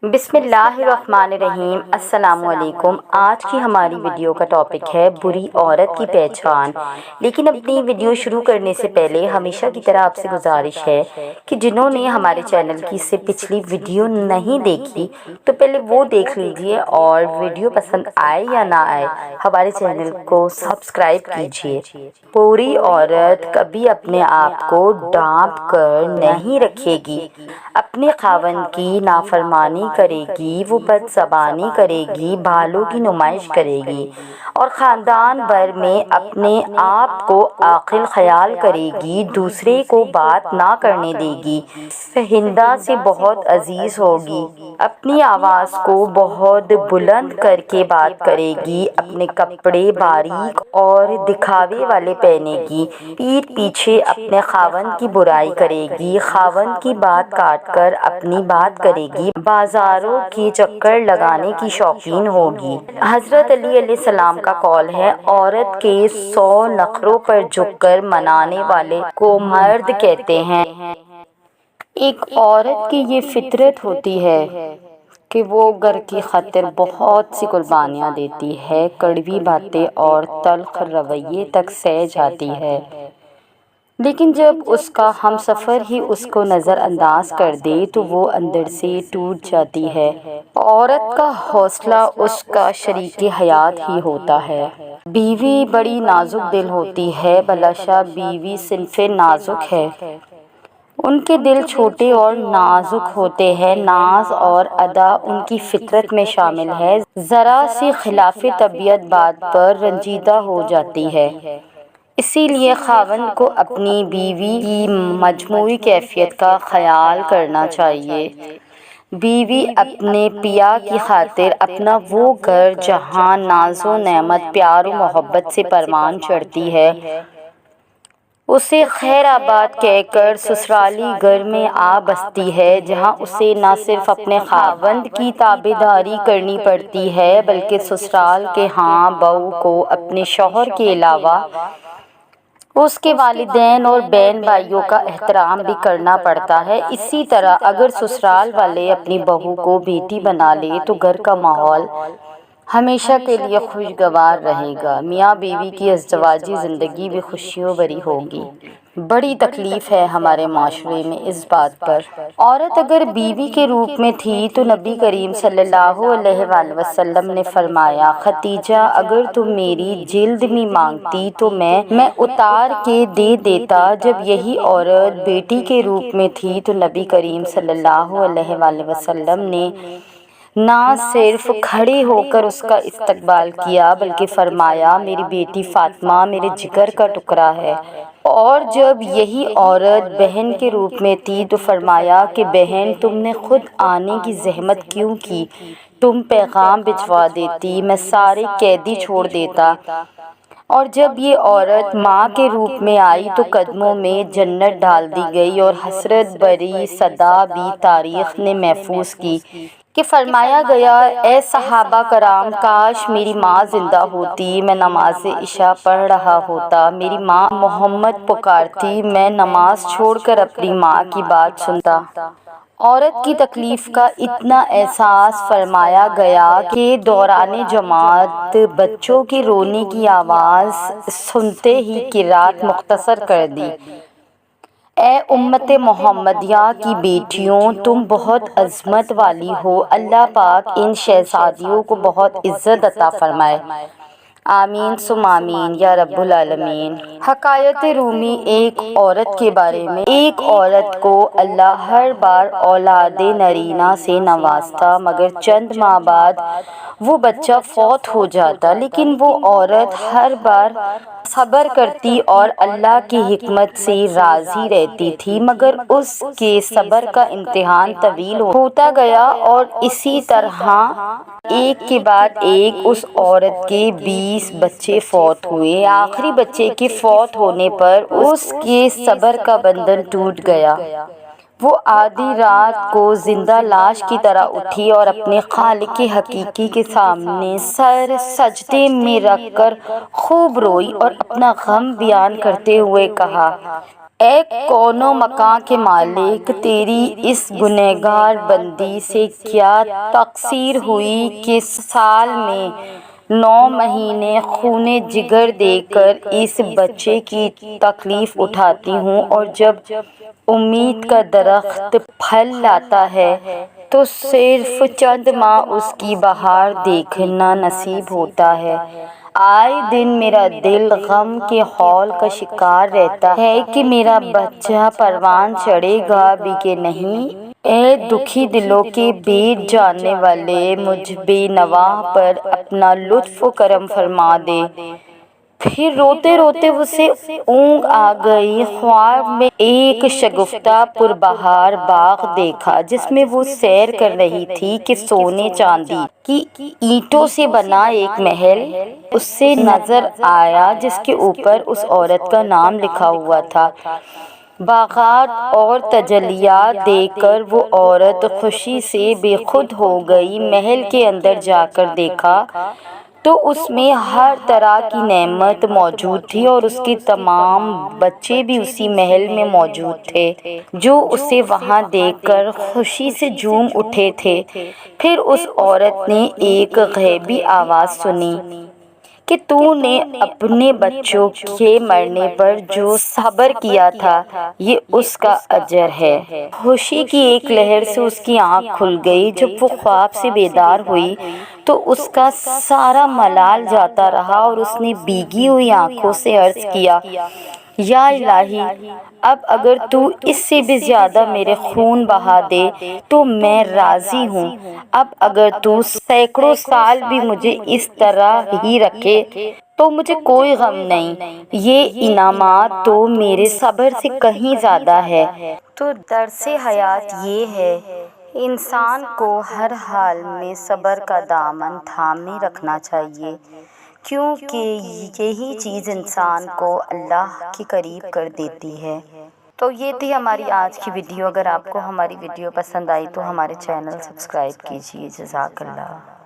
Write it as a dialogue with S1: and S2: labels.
S1: بسم اللہ الرحمن الرحیم۔ السلام علیکم۔ آج کی ہماری ویڈیو کا ٹاپک ہے بری عورت کی پہچان۔ لیکن اپنی ویڈیو شروع کرنے سے پہلے ہمیشہ کی طرح آپ سے گزارش ہے کہ جنہوں نے ہمارے چینل کی سے پچھلی ویڈیو نہیں دیکھی تو پہلے وہ دیکھ لیجئے، اور ویڈیو پسند آئے یا نہ آئے ہمارے چینل کو سبسکرائب کیجئے۔ بری عورت کبھی اپنے آپ کو ڈانپ کر نہیں رکھے گی، اپنے خاوند کی نافرمانی کرے گی، وہ بد زبانی کرے گی، بھالوں کی نمائش کرے گی اور خاندان بھر میں اپنے آپ کو عاقل خیال کرے گی، دوسرے کو بات نہ کرنے دے گی، فہندہ سے بہت عزیز ہوگی، اپنی آواز کو بہت بلند کر کے بات کرے گی، اپنے کپڑے باریک اور دکھاوے والے پہنے گی، پیٹھ پیچھے اپنے خاوند کی برائی کرے گی، خاوند کی بات کاٹ کر اپنی بات کرے گی، بازاروں کے چکر لگانے کی شوقین ہوگی۔ حضرت علی علیہ السلام کا قول ہے، عورت کے 100 نخروں پر جھک کر منانے والے کو مرد کہتے ہیں۔ ایک عورت کی یہ فطرت ہوتی ہے کہ وہ گھر کی خاطر بہت سی قربانیاں دیتی ہے، کڑوی باتیں اور تلخ رویے تک سہ جاتی ہے، لیکن جب اس کا ہمسفر ہی اس کو نظر انداز کر دے تو وہ اندر سے ٹوٹ جاتی ہے۔ عورت کا حوصلہ اس کا شریک حیات ہی ہوتا ہے۔ بیوی بڑی نازک دل ہوتی ہے، بلاشا بیوی صنف نازک ہے۔ ان کے دل چھوٹے اور نازک ہوتے ہیں، ناز اور ادا ان کی فطرت میں شامل ہے، ذرا سی خلاف طبیعت بات پر رنجیدہ ہو جاتی ہے۔ اسی لیے خاوند کو اپنی بیوی کی مجموعی کیفیت کا خیال کرنا چاہیے۔ بیوی اپنے پیا کی خاطر اپنا وہ گھر جہاں ناز و نعمت، پیار و محبت سے پروان چڑھتی ہے، اسے خیر آباد کہہ کر سسرالی گھر میں آ بستی ہے، جہاں اسے نہ صرف اپنے خاوند کی تابعداری کرنی پڑتی ہے بلکہ سسرال کے ہاں بہو کو اپنے شوہر کے علاوہ اس کے والدین اور بہن بھائیوں کا احترام بھی کرنا پڑتا ہے۔ اسی طرح اگر سسرال والے اپنی بہو کو بیٹی بنا لے تو گھر کا ماحول ہمیشہ کے لیے خوشگوار رہے گا، میاں بیوی کی ازدواجی زندگی بھی خوشیوں بھری ہوگی۔ بڑی تکلیف ہے ہمارے معاشرے میں اس بات پر۔ عورت اگر بیوی کے روپ میں تھی تو نبی کریم صلی اللہ علیہ وآلہ وسلم نے فرمایا، ختیجہ اگر تم میری جلد بھی مانگتی تو میں اتار کے دے دیتا۔ جب یہی عورت بیٹی کے روپ میں تھی تو نبی کریم صلی اللہ علیہ وآلہ وسلم نے نہ صرف کھڑے ہو کر اس کا استقبال کیا بلکہ فرمایا، میری بیٹی فاطمہ میرے جگر کا ٹکڑا ہے۔ اور جب یہی عورت بہن کے روپ میں تھی تو فرمایا کہ بہن تم نے خود آنے کی زحمت کیوں کی، تم پیغام بھجوا دیتی، میں سارے قیدی چھوڑ دیتا۔ اور جب یہ عورت ماں کے روپ میں آئی تو قدموں میں جنت ڈال دی گئی، اور حسرت بھری صدا بھی تاریخ نے محفوظ کی کہ فرمایا گیا، اے صحابہ کرام کاش میری ماں زندہ ہوتی، میں نماز عشاء پڑھ رہا ہوتا، میری ماں محمد پکارتی، میں نماز چھوڑ کر اپنی ماں کی بات سنتا۔ عورت کی تکلیف کا اتنا احساس فرمایا گیا کہ دوران جماعت بچوں کے رونے کی آواز سنتے ہی قرات مختصر کر دی۔ اے امت محمدیہ کی بیٹیوں، تم بہت عظمت والی ہو، اللہ پاک ان شہزادیوں کو بہت عزت عطا فرمائے، آمین ثم آمین یا رب العالمین۔ حکایت رومی ایک عورت کے بارے میں۔ ایک عورت کو اللہ ہر بار اولاد نرینہ سے نوازتا، مگر چند ماہ بعد وہ بچہ فوت ہو جاتا، لیکن وہ عورت ہر بار صبر کرتی اور اللہ کی حکمت سے راضی رہتی تھی، مگر اس کے صبر کا امتحان طویل ہوتا گیا اور اسی طرح ایک کے بعد ایک اس عورت کے 20 بچے فوت ہوئے۔ آخری بچے کے فوت ہونے پر اس کے صبر کا بندھن ٹوٹ گیا۔ وہ آدھی رات کو زندہ لاش کی طرح اٹھی اور اپنے خالق حقیقی کے سامنے سر سجدے میں رکھ کر خوب روئی اور اپنا غم بیان کرتے ہوئے کہا، اے کون و مکان کے مالک، تیری اس گنہگار بندی سے کیا تقصیر ہوئی کہ سال میں 9 مہینے خون جگر دے کر اس بچے کی تکلیف اٹھاتی ہوں، اور جب امید کا درخت پھل لاتا ہے تو صرف چند ماہ اس کی بہار دیکھنا نصیب ہوتا ہے۔ آئے دن میرا دل غم کے ہول کا شکار رہتا ہے کہ میرا بچہ پروان چڑھے گا بھی کہ نہیں۔ اے دکھی دلوں کے بیٹ جاننے والے، مجھ بے نواح پر اپنا لطف و کرم فرما دے۔ پھر روتے روتے اسے اونگ آ گئی۔ خواب میں ایک شگفتہ پربہار باغ دیکھا جس میں وہ سیر کر رہی تھی کہ سونے چاندی کی اینٹوں سے بنا ایک محل اس سے نظر آیا جس کے اوپر اس عورت کا نام لکھا ہوا تھا۔ باغات اور تجلیات دیکھ کر وہ عورت خوشی سے بے خود ہو گئی۔ محل کے اندر جا کر دیکھا تو اس میں ہر طرح کی نعمت موجود تھی، اور اس کے تمام بچے بھی اسی محل میں موجود تھے جو اسے وہاں دیکھ کر خوشی سے جھوم اٹھے تھے۔ پھر اس عورت نے ایک غیبی آواز سنی کہ تو نے اپنے بچوں کے مرنے پر جو صبر کیا تھا یہ اس کا اجر ہے۔ خوشی کی ایک لہر سے اس کی آنکھ کھل گئی۔ جب وہ خواب سے بیدار ہوئی تو اس کا سارا ملال جاتا رہا، اور اس نے بھیگی ہوئی آنکھوں سے عرض کیا، یا الہی، اب اگر تو اس سے بھی زیادہ میرے خون بہا دے تو میں راضی ہوں۔ اب اگر تو سینکڑوں سال بھی مجھے اس طرح ہی رکھے تو مجھے کوئی غم نہیں۔ یہ انعامات تو میرے صبر سے کہیں زیادہ ہے۔ تو درس حیات یہ ہے، انسان کو ہر حال میں صبر کا دامن تھامے رکھنا چاہیے، کیونکہ یہی چیز انسان کو اللہ کے قریب کر دیتی ہے۔ تو یہ تھی ہماری آج کی ویڈیو۔ اگر آپ کو ہماری ویڈیو پسند آئی تو ہمارے چینل سبسکرائب کیجیے۔ جزاک اللہ۔